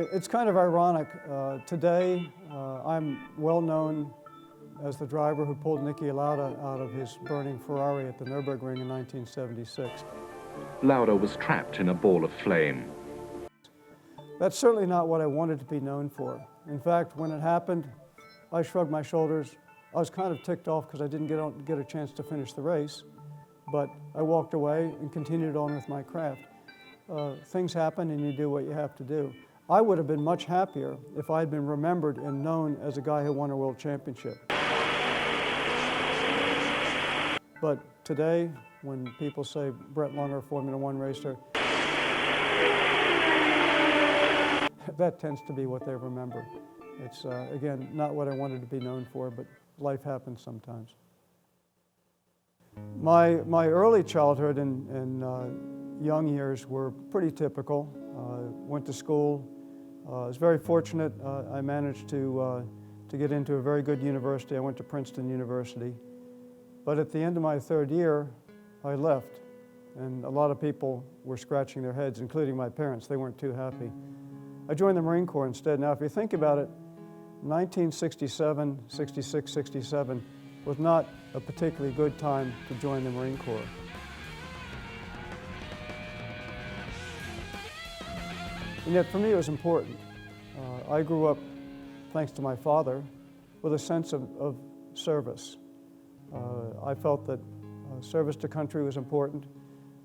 It's kind of ironic. Today, I'm well known as the driver who pulled Niki Lauda out of his burning Ferrari at the Nurburgring in 1976. Lauda was trapped in a ball of flame. That's certainly not what I wanted to be known for. In fact, when it happened, I shrugged my shoulders. I was kind of ticked off because I didn't get a chance to finish the race, but I walked away and continued on with my craft. Things happen and you do what you have to do. I would have been much happier if I had been remembered and known as a guy who won a world championship. But today, when people say Brett Lunger, Formula One racer, that tends to be what they remember. It's, again, not what I wanted to be known for, but life happens sometimes. My early childhood and young years were pretty typical. Went to school. I was very fortunate. I managed to get into a very good university. I went to Princeton University. But at the end of my third year, I left. And a lot of people were scratching their heads, including my parents. They weren't too happy. I joined the Marine Corps instead. Now, if you think about it, 1967, 66, 67 was not a particularly good time to join the Marine Corps. And yet, for me, it was important. I grew up, thanks to my father, with a sense of service. I felt that service to country was important.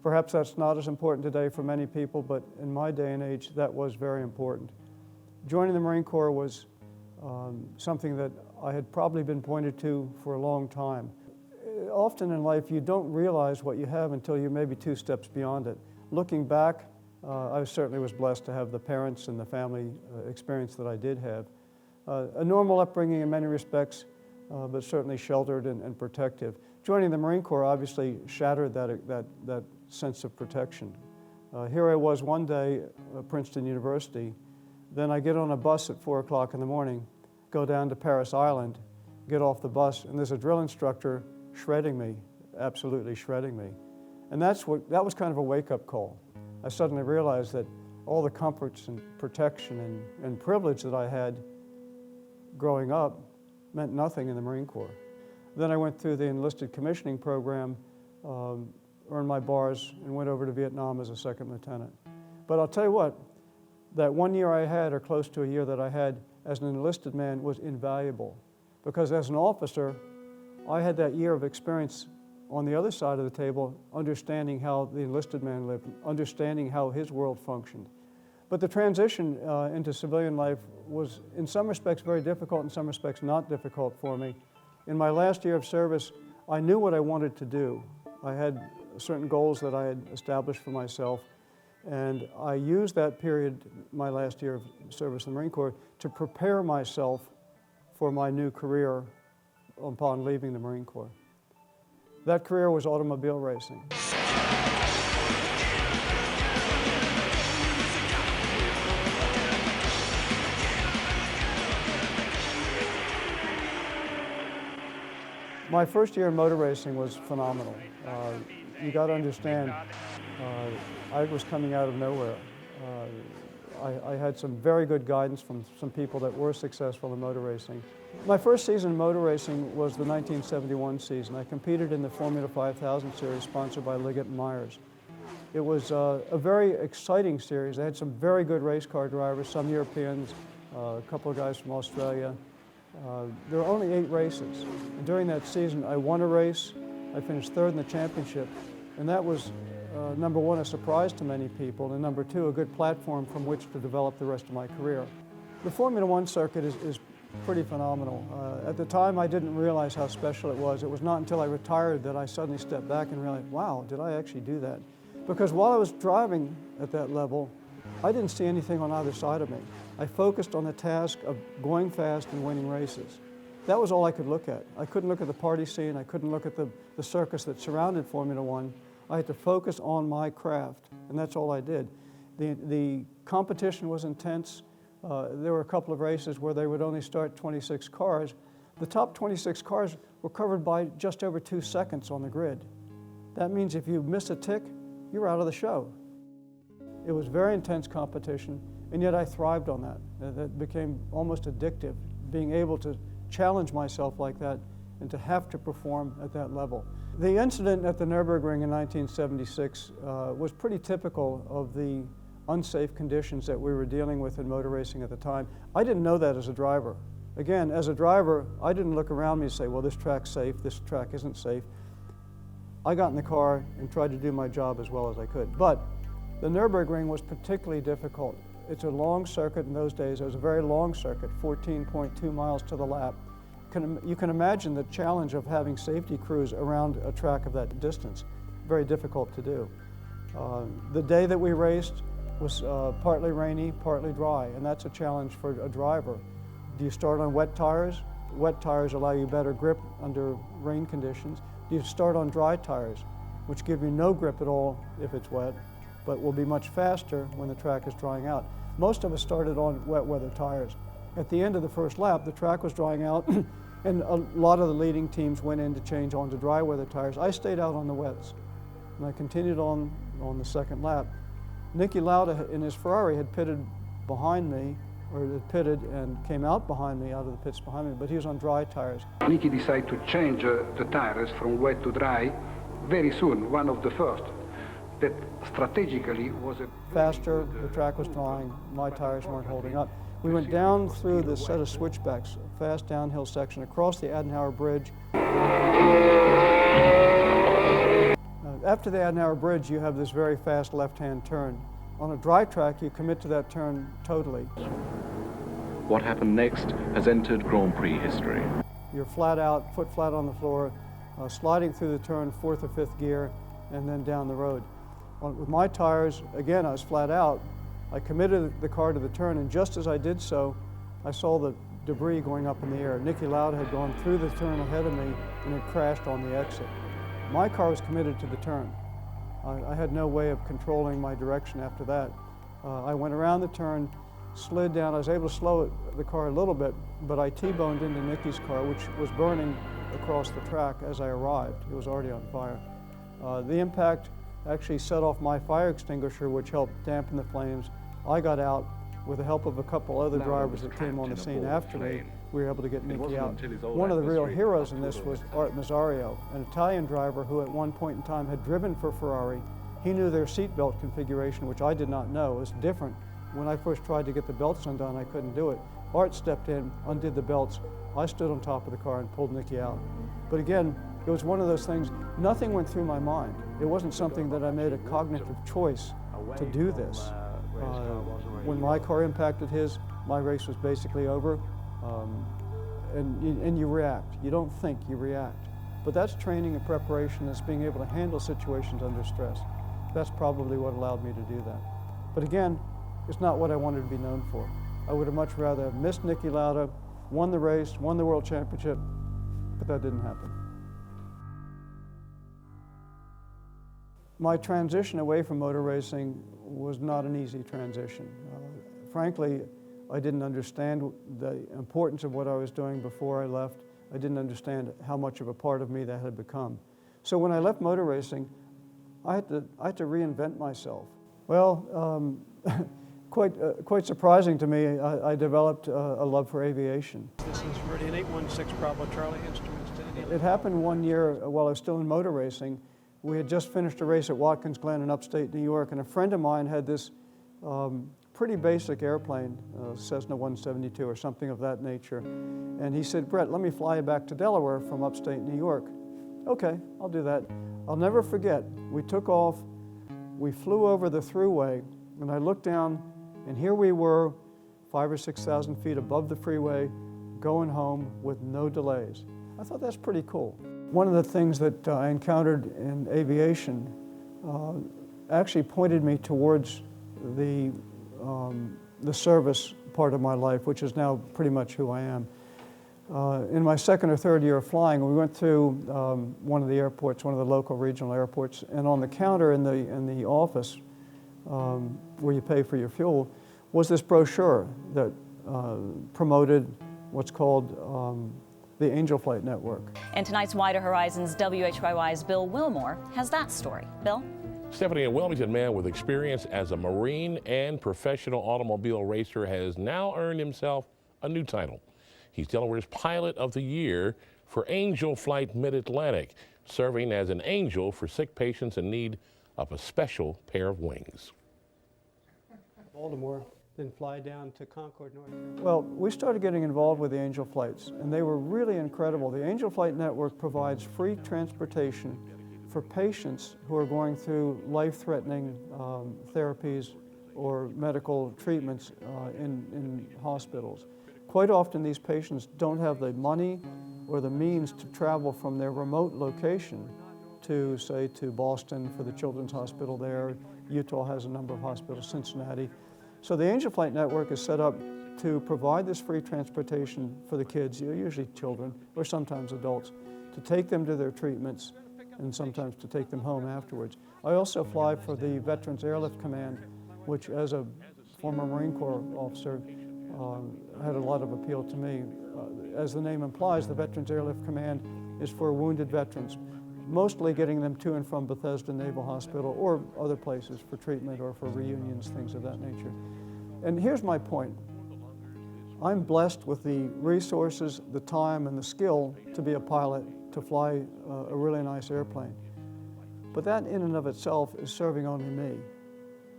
Perhaps that's not as important today for many people, but in my day and age, that was very important. Joining the Marine Corps was something that I had probably been pointed to for a long time. Often in life, you don't realize what you have until you're maybe 2 steps beyond it. Looking back, I certainly was blessed to have the parents and the family experience that I did have. A normal upbringing in many respects, but certainly sheltered and protective. Joining the Marine Corps obviously shattered that sense of protection. Here I was one day at Princeton University, then I get on a bus at 4 o'clock in the morning, go down to Parris Island, get off the bus, and there's a drill instructor shredding me, absolutely shredding me. And that was kind of a wake-up call. I suddenly realized that all the comforts and protection and privilege that I had growing up meant nothing in the Marine Corps. Then I went through the enlisted commissioning program, earned my bars, and went over to Vietnam as a second lieutenant. But I'll tell you what, that 1 year I had, or close to a year that I had as an enlisted man, was invaluable. Because as an officer, I had that year of experience on the other side of the table, understanding how the enlisted man lived, understanding how his world functioned. But the transition into civilian life was, in some respects, very difficult, in some respects, not difficult for me. In my last year of service, I knew what I wanted to do. I had certain goals that I had established for myself, and I used that period, my last year of service in the Marine Corps, to prepare myself for my new career upon leaving the Marine Corps. That career was automobile racing. My first year in motor racing was phenomenal. You got to understand, I was coming out of nowhere. I had some very good guidance from some people that were successful in motor racing. My first season in motor racing was the 1971 season. I competed in the Formula 5000 series sponsored by Liggett and Myers. It was a very exciting series. They had some very good race car drivers, some Europeans, a couple of guys from Australia. There were only 8 races. And during that season, I won a race. I finished 3rd in the championship. And that was, number one, a surprise to many people, and number two, a good platform from which to develop the rest of my career. The Formula One circuit is pretty phenomenal. At the time, I didn't realize how special it was. It was not until I retired that I suddenly stepped back and realized, wow, did I actually do that? Because while I was driving at that level, I didn't see anything on either side of me. I focused on the task of going fast and winning races. That was all I could look at. I couldn't look at the party scene. I couldn't look at the circus that surrounded Formula One. I had to focus on my craft, and that's all I did. The competition was intense. There were a couple of races where they would only start 26 cars. The top 26 cars were covered by just over 2 seconds on the grid. That means if you miss a tick, you're out of the show. It was very intense competition, and yet I thrived on that. That became almost addictive, being able to challenge myself like that and to have to perform at that level. The incident at the Nurburgring in 1976 was pretty typical of the unsafe conditions that we were dealing with in motor racing at the time. I didn't know that as a driver. Again, as a driver, I didn't look around me and say, well, this track's safe, this track isn't safe. I got in the car and tried to do my job as well as I could. But the Nurburgring was particularly difficult. It's a long circuit in those days. It was a very long circuit, 14.2 miles to the lap. You can imagine the challenge of having safety crews around a track of that distance. Very difficult to do. The day that we raced was partly rainy, partly dry, and that's a challenge for a driver. Do you start on wet tires? Wet tires allow you better grip under rain conditions. Do you start on dry tires, which give you no grip at all if it's wet, but will be much faster when the track is drying out? Most of us started on wet weather tires. At the end of the first lap, the track was drying out, and a lot of the leading teams went in to change onto dry weather tires. I stayed out on the wets, and I continued on the second lap. Niki Lauda in his Ferrari had pitted behind me, or had pitted and came out behind me, out of the pits behind me, but he was on dry tires. Niki decided to change the tires from wet to dry very soon, one of the first. That strategically was a... Faster, the track was drying, my tires weren't holding up. We went down through this set of switchbacks, a fast downhill section, across the Adenauer Bridge. After the Adenauer Bridge, you have this very fast left-hand turn. On a dry track, you commit to that turn totally. What happened next has entered Grand Prix history. You're flat out, foot flat on the floor, sliding through the turn, fourth or fifth gear, and then down the road. With my tires, again, I was flat out. I committed the car to the turn, and just as I did so, I saw the debris going up in the air. Niki Lauda had gone through the turn ahead of me and had crashed on the exit. My car was committed to the turn. I had no way of controlling my direction after that. I went around the turn, slid down. I was able to slow the car a little bit, but I T-boned into Niki's car, which was burning across the track as I arrived. It was already on fire. The impact actually set off my fire extinguisher, which helped dampen the flames. I got out with the help of a couple other drivers that came on the scene after me. We were able to get Niki out. One of the real heroes in this was Art Mazzario, an Italian driver who at one point in time had driven for Ferrari. He knew their seatbelt configuration, which I did not know. It was different. When I first tried to get the belts undone, I couldn't do it. Art stepped in, undid the belts. I stood on top of the car and pulled Niki out. But again, it was one of those things, nothing went through my mind. It wasn't something that I made a cognitive choice to do this. When my car impacted his, my race was basically over. And you react. You don't think, you react. But that's training and preparation. That's being able to handle situations under stress. That's probably what allowed me to do that. But again, it's not what I wanted to be known for. I would have much rather have missed Niki Lauda, won the race, won the world championship, but that didn't happen. My transition away from motor racing was not an easy transition. Frankly, I didn't understand the importance of what I was doing before I left. I didn't understand how much of a part of me that had become. So when I left motor racing, I had to reinvent myself. Well, quite surprising to me, I developed a love for aviation. This is Meridian 816 Bravo Charlie instruments to India. It happened one year while I was still in motor racing. We had just finished a race at Watkins Glen in upstate New York, and a friend of mine had this pretty basic airplane, Cessna 172 or something of that nature. And he said, Brett, let me fly you back to Delaware from upstate New York. Okay, I'll do that. I'll never forget, we took off, we flew over the thruway, and I looked down, and here we were, 5,000 or 6,000 feet above the freeway, going home with no delays. I thought that's pretty cool. One of the things that I encountered in aviation actually pointed me towards the service part of my life, which is now pretty much who I am. In my second or third year of flying, we went through one of the airports, one of the local regional airports, and on the counter in the office where you pay for your fuel was this brochure that promoted what's called the Angel Flight Network. And tonight's Wider Horizons WHYY's Bill Wilmore has that story. Bill? Stephanie, a Wilmington man with experience as a Marine and professional automobile racer has now earned himself a new title. He's Delaware's Pilot of the Year for Angel Flight Mid-Atlantic, serving as an angel for sick patients in need of a special pair of wings. Baltimore, then fly down to Concord, North Carolina. Well, we started getting involved with the Angel Flights, and they were really incredible. The Angel Flight Network provides free transportation for patients who are going through life-threatening therapies or medical treatments in hospitals. Quite often these patients don't have the money or the means to travel from their remote location to, say, to Boston for the Children's Hospital there. Utah has a number of hospitals, Cincinnati. So the Angel Flight Network is set up to provide this free transportation for the kids, usually children or sometimes adults, to take them to their treatments and sometimes to take them home afterwards. I also fly for the Veterans Airlift Command, which as a former Marine Corps officer had a lot of appeal to me. As the name implies, the Veterans Airlift Command is for wounded veterans, mostly getting them to and from Bethesda Naval Hospital or other places for treatment or for reunions, things of that nature. And here's my point. I'm blessed with the resources, the time, and the skill to be a pilot, to fly a really nice airplane. But that in and of itself is serving only me.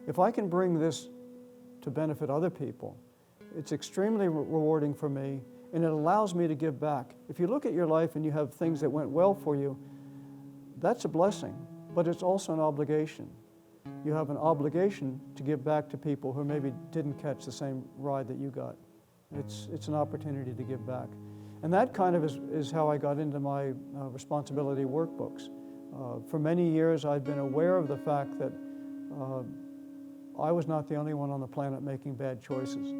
If I can bring this to benefit other people, it's extremely rewarding for me, and it allows me to give back. If you look at your life and you have things that went well for you, that's a blessing, but it's also an obligation. You have an obligation to give back to people who maybe didn't catch the same ride that you got. It's an opportunity to give back. And that kind of is how I got into my responsibility workbooks. For many years, I'd been aware of the fact that I was not the only one on the planet making bad choices.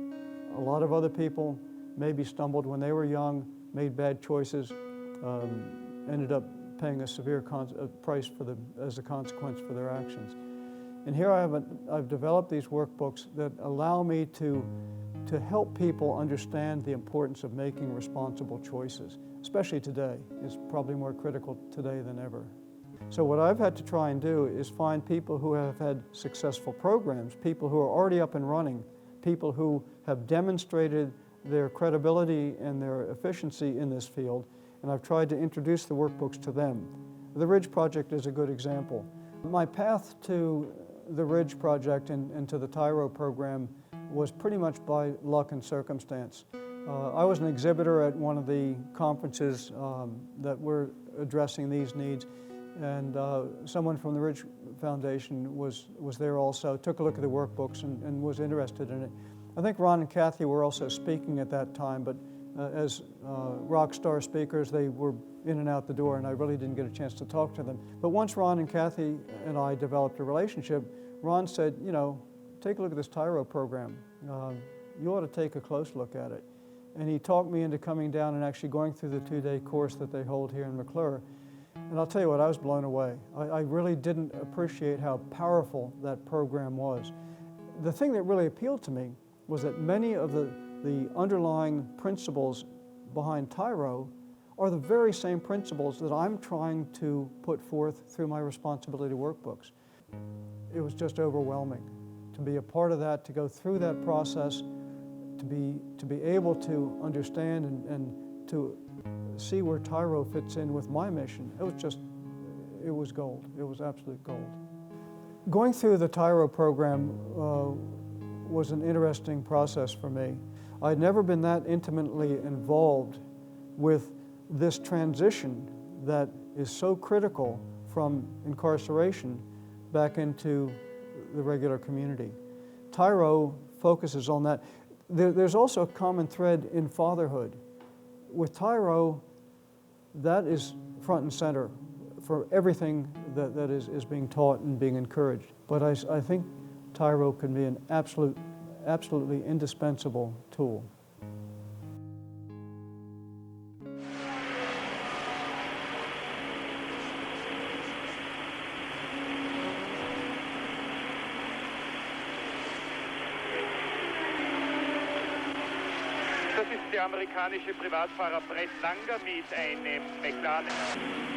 A lot of other people maybe stumbled when they were young, made bad choices, ended up paying a severe price as a consequence for their actions. And here I've developed these workbooks that allow me to help people understand the importance of making responsible choices, especially today. It's probably more critical today than ever. So what I've had to try and do is find people who have had successful programs, people who are already up and running, people who have demonstrated their credibility and their efficiency in this field, and I've tried to introduce the workbooks to them. The Ridge Project is a good example. My path to the Ridge Project and to the TYRO program was pretty much by luck and circumstance. I was an exhibitor at one of the conferences that were addressing these needs, and someone from the Ridge Foundation was there also, took a look at the workbooks and was interested in it. I think Ron and Kathy were also speaking at that time, but as rock star speakers, they were in and out the door, and I really didn't get a chance to talk to them. But once Ron and Kathy and I developed a relationship, Ron said, you know, take a look at this TYRO program. You ought to take a close look at it. And he talked me into coming down and actually going through the 2-day course that they hold here in McClure. And I'll tell you what, I was blown away. I really didn't appreciate how powerful that program was. The thing that really appealed to me was that many of the underlying principles behind TYRO are the very same principles that I'm trying to put forth through my responsibility workbooks. It was just overwhelming to be a part of that, to go through that process, to be able to understand and to see where TYRO fits in with my mission. It was gold. It was absolute gold. Going through the TYRO program was an interesting process for me. I'd never been that intimately involved with this transition that is so critical from incarceration back into the regular community. TYRO focuses on that. There's also a common thread in fatherhood. With TYRO, that is front and center for everything that is being taught and being encouraged. But I think TYRO can be an absolutely indispensable tool. Das ist der amerikanische Privatfahrer Brett Lunger mit einem McLaren.